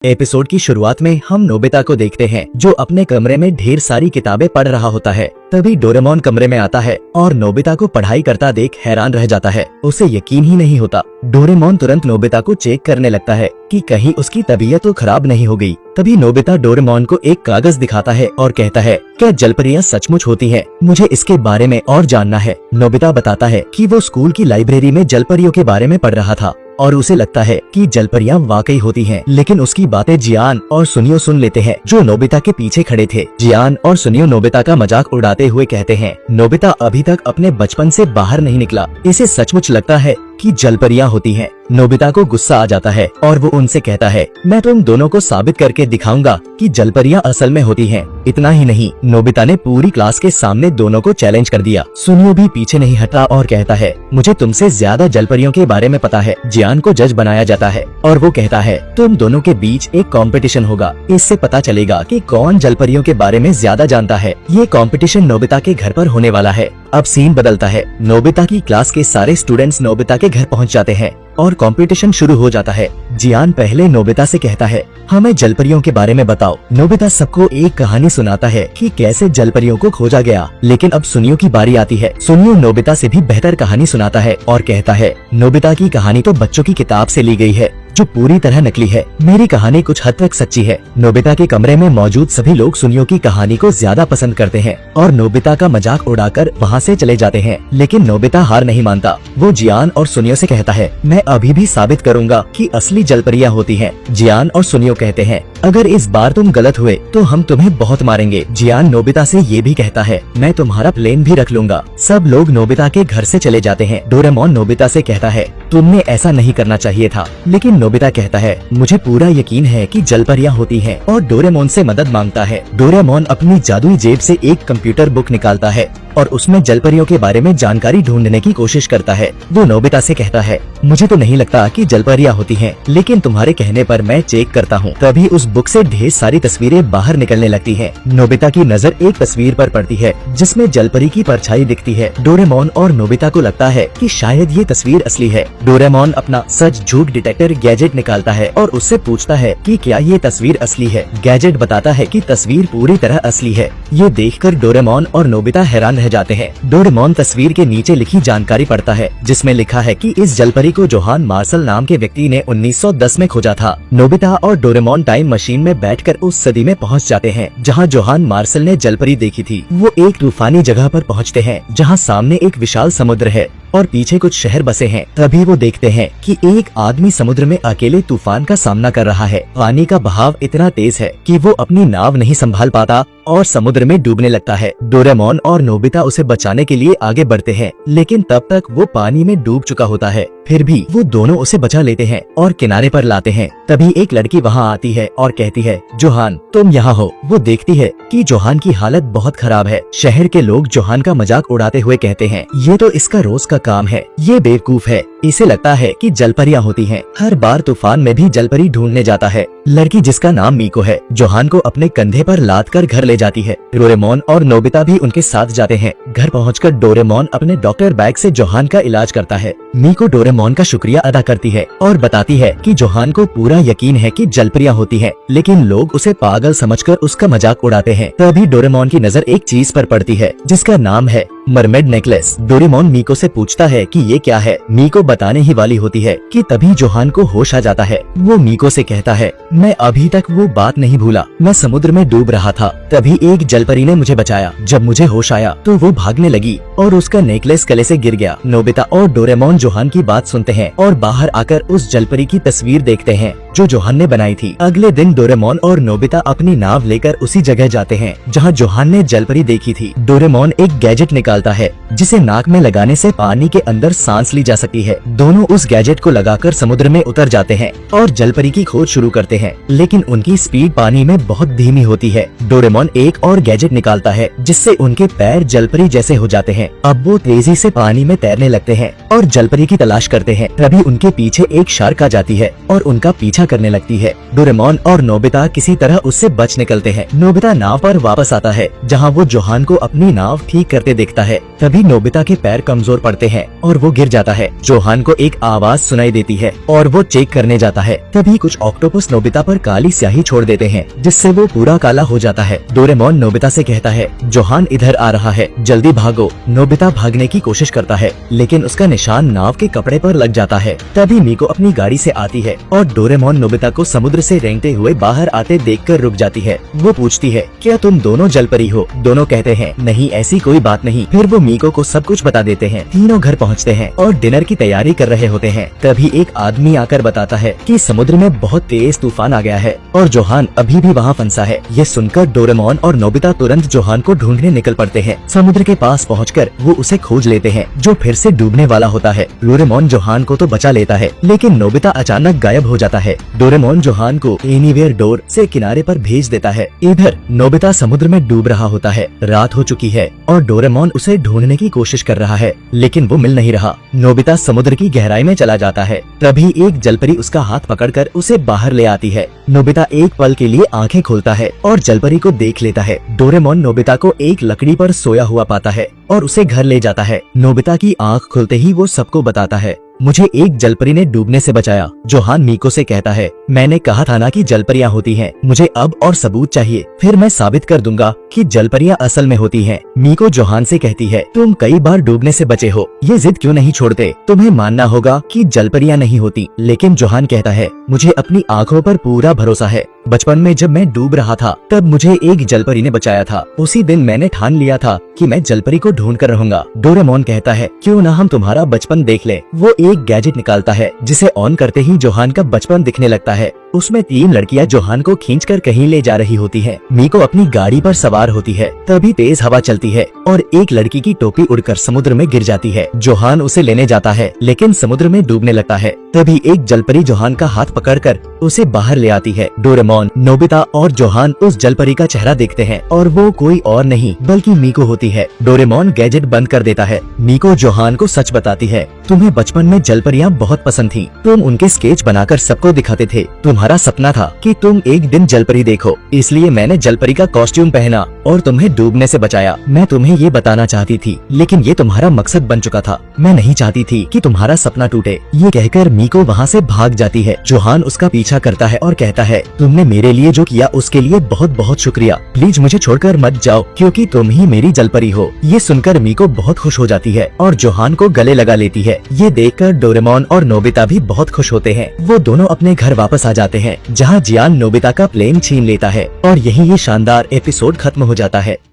Episode की शुरुआत में हम नोबिता को देखते हैं जो अपने कमरे में ढेर सारी किताबें पढ़ रहा होता है। तभी डोरेमोन कमरे में आता है और नोबिता को पढ़ाई करता देख हैरान रह जाता है। उसे यकीन ही नहीं होता। डोरेमोन तुरंत नोबिता को चेक करने लगता है कि कहीं उसकी तबीयत तो खराब नहीं हो गई। तभी नोबिता डोरेमोन को एक कागज दिखाता है और कहता है, क्या जलपरियां सचमुच होती हैं? मुझे इसके बारे में और जानना है। नोबिता बताता है कि वो स्कूल की लाइब्रेरी में जलपरियों के बारे में पढ़ रहा था और उसे लगता है कि जलपरियां वाकई होती हैं। लेकिन उसकी बातें जियान और सुनियो सुन लेते हैं जो नोबिता के पीछे खड़े थे। जियान और सुनियो नोबिता का मजाक उड़ाते हुए कहते हैं, नोबिता अभी तक अपने बचपन से बाहर नहीं निकला। इसे सचमुच लगता है कि जलपरियां होती हैं। नोबिता को गुस्सा आ जाता है और वो उनसे कहता है, मैं तुम दोनों को साबित करके दिखाऊंगा कि जलपरियां असल में होती हैं। इतना ही नहीं, नोबिता ने पूरी क्लास के सामने दोनों को चैलेंज कर दिया। सुनियो भी पीछे नहीं हटा और कहता है, मुझे तुमसे ज्यादा जलपरियों के बारे में पता है। जियान को जज बनाया जाता है और वो कहता है, तुम दोनों के बीच एक कंपटीशन होगा। इससे पता चलेगा कि कौन जलपरियों के बारे में ज्यादा जानता है। ये कंपटीशन नोबिता के घर पर होने वाला है। अब सीन बदलता है। नोबिता की क्लास के सारे स्टूडेंट्स नोबिता के घर पहुंच जाते हैं और कंपटीशन शुरू हो जाता है। जियान पहले नोबिता से कहता है, हमें जलपरियों के बारे में बताओ। नोबिता सबको एक कहानी सुनाता है कि कैसे जलपरियों को खोजा गया। लेकिन अब सुनियो की बारी आती है। सुनियो नोबिता से भी बेहतर कहानी सुनाता है और कहता है, नोबिता की कहानी तो बच्चों की किताब से ली गई है जो पूरी तरह नकली है। मेरी कहानी कुछ हद तक सच्ची है। नोबिता के कमरे में मौजूद सभी लोग सुनियो की कहानी को ज्यादा पसंद करते हैं और नोबिता का मजाक उड़ाकर वहाँ से चले जाते हैं। लेकिन नोबिता हार नहीं मानता। वो जियान और सुनियो से कहता है, मैं अभी भी साबित करूँगा कि असली जलपरियां होती हैं। जियान और सुनियो कहते हैं, अगर इस बार तुम गलत हुए तो हम तुम्हें बहुत मारेंगे। जियान नोबिता से ये भी कहता है, मैं तुम्हारा प्लेन भी रख लूंगा। सब लोग नोबिता के घर से चले जाते हैं। डोरेमोन नोबिता से कहता है, तुमने ऐसा नहीं करना चाहिए था। लेकिन नोबिता कहता है, मुझे पूरा यकीन है कि जलपरियां होती हैं और डोरेमोन से मदद मांगता है। डोरेमोन अपनी जादुई जेब से एक कंप्यूटर बुक निकालता है और उसमें जलपरियों के बारे में जानकारी ढूंढने की कोशिश करता है। वो नोबिता से कहता है, मुझे तो नहीं लगता कि जलपरियां होती हैं, लेकिन तुम्हारे कहने पर मैं चेक करता हूँ। तभी उस बुक से ढेर सारी तस्वीरें बाहर निकलने लगती हैं। नोबिता की नजर एक तस्वीर पर पड़ती है जिसमें जलपरी की परछाई दिखती है। डोरेमोन और नोबिता को लगता है कि शायद ये तस्वीर असली है। डोरेमोन अपना सच झूठ डिटेक्टर गैजेट निकालता है और उससे पूछता है कि क्या ये तस्वीर असली है। गैजेट बताता है कि तस्वीर पूरी तरह असली है। ये देखकर डोरेमोन और नोबिता हैरान रह जाते हैं। डोरेमोन तस्वीर के नीचे लिखी जानकारी पढ़ता है जिसमें लिखा है कि इस जलपरी को जोहान मार्शल नाम के व्यक्ति ने 1910 में खोजा था। नोबिता और डोरेमोन टाइम मशीन में बैठकर उस सदी में पहुंच जाते हैं जहां जोहान मार्शल ने जलपरी देखी थी। वो एक तूफानी जगह पर पहुंचते हैं जहां सामने एक विशाल समुद्र है और पीछे कुछ शहर बसे हैं। तभी वो देखते हैं कि एक आदमी समुद्र में अकेले तूफान का सामना कर रहा है। पानी का बहाव इतना तेज है कि वो अपनी नाव नहीं संभाल पाता और समुद्र में डूबने लगता है। डोरेमोन और नोबिता उसे बचाने के लिए आगे बढ़ते हैं, लेकिन तब तक वो पानी में डूब चुका होता है। फिर भी वो दोनों उसे बचा लेते हैं और किनारे पर लाते हैं। तभी एक लड़की वहाँ आती है और कहती है, जोहान तुम यहाँ हो। वो देखती है कि जोहान की हालत बहुत खराब है। शहर के लोग जोहान का मजाक उड़ाते हुए कहते हैं, ये तो इसका रोज का काम है, ये बेवकूफ है। इसे लगता है कि जलपरियां होती हैं। हर बार तूफान में भी जलपरी ढूंढने जाता है। लड़की जिसका नाम मीको है जोहान को अपने कंधे पर लाद कर घर ले जाती है। डोरेमोन और नोबिता भी उनके साथ जाते हैं। घर पहुंचकर डोरेमोन अपने डॉक्टर बैग से जोहान का इलाज करता है। मीको डोरेमोन का शुक्रिया अदा करती है और बताती है कि जोहान को पूरा यकीन है कि जलपरियां होती हैं, लेकिन लोग उसे पागल समझकर उसका मजाक उड़ाते हैं। तभी डोरेमोन की नजर एक चीज पर पड़ती है जिसका नाम है मरमेड नेकलेस। डोरेमोन मीको से पूछता है कि ये क्या है। मीको बताने ही वाली होती है कि तभी जोहान को होश आ जाता है। वो मीको से कहता है, मैं अभी तक वो बात नहीं भूला। मैं समुद्र में डूब रहा था, तभी एक जलपरी ने मुझे बचाया। जब मुझे होश आया तो वो भागने लगी और उसका नेकलेस गले से गिर गया। नोबिता और डोरेमोन जोहान की बात सुनते हैं और बाहर आकर उस जलपरी की तस्वीर देखते हैं जो जोहान ने बनाई थी। अगले दिन डोरेमोन और नोबिता अपनी नाव लेकर उसी जगह जाते हैं जहाँ जोहान ने जलपरी देखी थी। डोरेमोन एक गैजेट निकालता है जिसे नाक में लगाने से पानी के अंदर सांस ली जा सकती है। दोनों उस गैजेट को लगाकर समुद्र में उतर जाते हैं और जलपरी की खोज शुरू करते हैं, लेकिन उनकी स्पीड पानी में बहुत धीमी होती है। डोरेमोन एक और गैजेट निकालता है जिससे उनके पैर जलपरी जैसे हो जाते हैं। अब वो तेजी से पानी में तैरने लगते हैं और जलपरी की तलाश करते हैं। तभी उनके पीछे एक शार्क आ जाती है और उनका पीछा पीछा करने लगती है। डोरेमोन और नोबिता किसी तरह उससे बच निकलते हैं। नोबिता नाव पर वापस आता है जहाँ वो जोहान को अपनी नाव ठीक करते देखता है। तभी नोबिता के पैर कमजोर पड़ते हैं और वो गिर जाता है। जोहान को एक आवाज सुनाई देती है और वो चेक करने जाता है। तभी कुछ ऑक्टोपस नोबिता पर काली स्याही छोड़ देते हैं जिससे वो पूरा काला हो जाता है। डोरेमोन नोबिता से कहता है जोहान इधर आ रहा है, जल्दी भागो। नोबिता भागने की कोशिश करता है लेकिन उसका निशान नाव के कपड़े पर लग जाता है। तभी मीको अपनी गाड़ी से आती है और डोरेमोन नोबिता को समुद्र से रेंगते हुए बाहर आते देखकर रुक जाती है। वो पूछती है क्या तुम दोनों जलपरी हो? दोनों कहते हैं नहीं, ऐसी कोई बात नहीं। फिर वो मीको को सब कुछ बता देते हैं। तीनों घर पहुँचते हैं और डिनर की तैयारी कर रहे होते हैं। तभी एक आदमी आकर बताता है कि समुद्र में बहुत तेज तूफान आ गया है और जोहान अभी भी वहाँ फंसा है। ये सुनकर डोरेमोन और नोबिता तुरंत जोहान को ढूंढने निकल पड़ते हैं। समुद्र के पास पहुंचकर वो उसे खोज लेते हैं जो फिर से डूबने वाला होता है। डोरेमोन जोहान को तो बचा लेता है लेकिन नोबिता अचानक गायब हो जाता है। डोरेमोन जोहान को एनीवेयर डोर से किनारे पर भेज देता है। इधर नोबिता समुद्र में डूब रहा होता है। रात हो चुकी है और डोरेमोन उसे ढूंढने की कोशिश कर रहा है लेकिन वो मिल नहीं रहा। नोबिता समुद्र की गहराई में चला जाता है। तभी एक जलपरी उसका हाथ पकड़कर उसे बाहर ले आती है। नोबिता एक पल के लिए आंखें खोलता है और जलपरी को देख लेता है। डोरेमोन नोबिता को एक लकड़ी पर सोया हुआ पाता है और उसे घर ले जाता है। नोबिता की आंख खुलते ही वो सबको बताता है मुझे एक जलपरी ने डूबने से बचाया। जोहान मीको से कहता है मैंने कहा था ना कि जलपरियां होती हैं। मुझे अब और सबूत चाहिए, फिर मैं साबित कर दूंगा कि जलपरियां असल में होती हैं। मीको जोहान से कहती है तुम कई बार डूबने से बचे हो, ये जिद क्यों नहीं छोड़ते? तुम्हें मानना होगा कि जलपरियां नहीं होती। लेकिन जोहान कहता है मुझे अपनी आँखों पर पूरा भरोसा है। बचपन में जब मैं डूब रहा था तब मुझे एक जलपरी ने बचाया था। उसी दिन मैंने ठान लिया था कि मैं जलपरी को ढूंढ कर रहूंगा। डोरेमोन कहता है क्यों ना हम तुम्हारा बचपन देख ले। वो एक गैजेट निकालता है जिसे ऑन करते ही जोहान का बचपन दिखने लगता है। उसमें 3 लड़कियां जोहान को खींचकर कहीं ले जा रही होती हैं। मीको अपनी गाड़ी पर सवार होती है। तभी तेज हवा चलती है और एक लड़की की टोपी उड़कर समुद्र में गिर जाती है। जोहान उसे लेने जाता है लेकिन समुद्र में डूबने लगता है। तभी एक जलपरी जोहान का हाथ पकड़कर उसे बाहर ले आती है। डोरेमोन, नोबिता और जोहान उस जलपरी का चेहरा देखते हैं और वो कोई और नहीं बल्कि मीको होती है। डोरेमोन गैजेट बंद कर देता है। मीको जोहान को सच बताती है तुम्हें बचपन में जलपरियां बहुत पसंद थी। तुम उनके स्केच बनाकर सबको दिखाते थे। तुम्हारा सपना था कि तुम एक दिन जलपरी देखो, इसलिए मैंने जलपरी का कॉस्ट्यूम पहना और तुम्हें डूबने से बचाया। मैं तुम्हें ये बताना चाहती थी लेकिन ये तुम्हारा मकसद बन चुका था। मैं नहीं चाहती थी कि तुम्हारा सपना टूटे। ये कहकर मीको वहाँ से भाग जाती है। जोहान उसका पीछा करता है और कहता है तुमने मेरे लिए जो किया उसके लिए बहुत बहुत शुक्रिया। प्लीज मुझे छोड़कर मत जाओ क्योंकि तुम ही मेरी जलपरी हो। ये सुनकर मीको बहुत खुश हो जाती है और जोहान को गले लगा लेती है। ये देखकर डोरेमोन और नोबिता भी बहुत खुश होते हैं। वो दोनों अपने घर वापस आ जाते हैं जहाँ जियान नोबिता का प्लेन छीन लेता है और यही ये शानदार एपिसोड खत्म हो जाता है।